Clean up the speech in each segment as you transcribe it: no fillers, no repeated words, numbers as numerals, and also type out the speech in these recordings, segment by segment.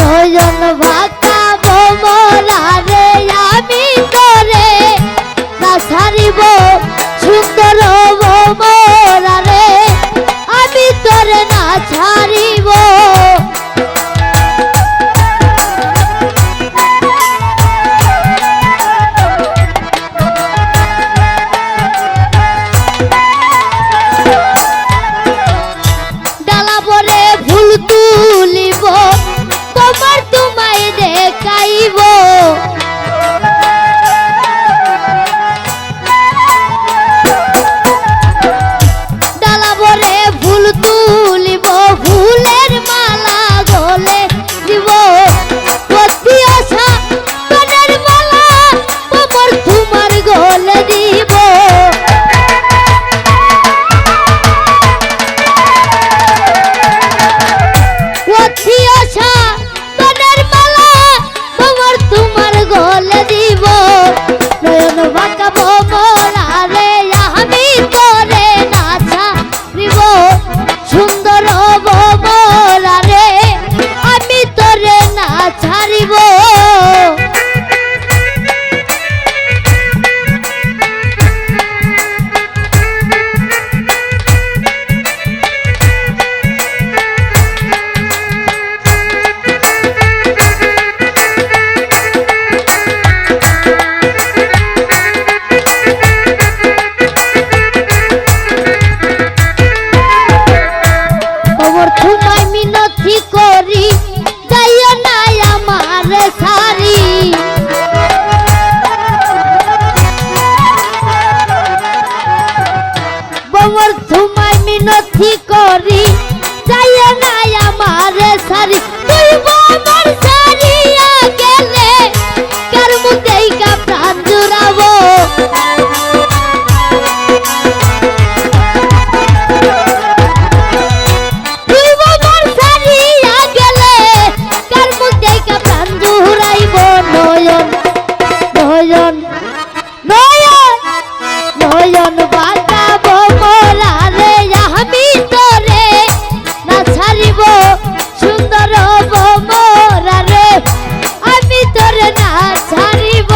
নয়ন ভাকাবো মোরা রে আমি তোরে না ছাড়িব সুন্দর মোরা রে আমি তোরে না ছাড়িব মিনতি করি যাইয়া নাই আমার সারি তুই আমার সারিয়া গেলে কার মুখেই কা প্রাণ জুড়াবো তুই আমার সারিয়া গেলে কার মুখেই কা প্রাণ জুড়াইব নয়ন নয়ন নয়ন নয়ন বাঁকাবো মোরা রে আমি তোরে না ছাড়িব সুন্দর মোরা রে আমি তোরে না ছাড়িব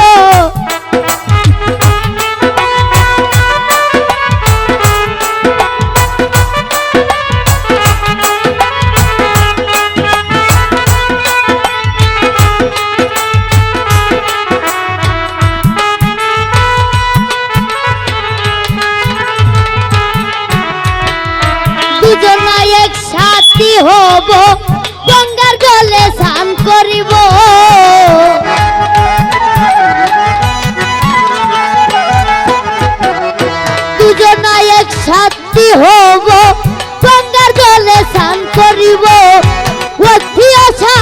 দুজনা একসাথে হব গঙ্গার জলে স্নান করিব দুজনা একসাথে হব গঙ্গার জলে স্নান করিব অতি আশা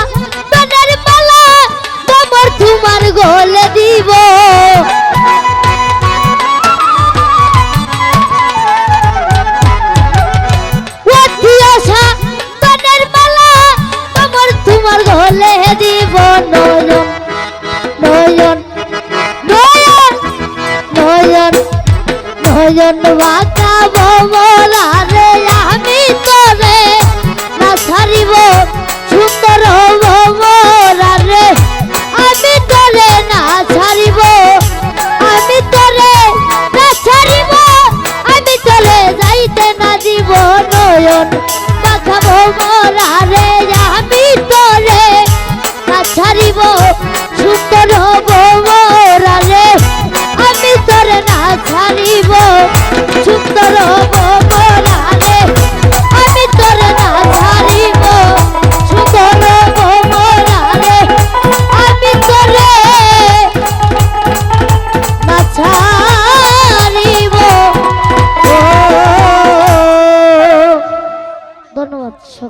প্রাণের মালা তোমার তোমার গলে দিব গলে দিব নয়ন নয়ন নয়ন নয়ন নয়ন বাঁকাবো মোরা রে আমি তোরে না ছাড়িব সুন্দর মোরা রে আমি তোরে না ছাড়িব আমি তোরে না ছাড়িব আমি তোরে যাইতে না দিব নয়ন বাঁকাবো মোরা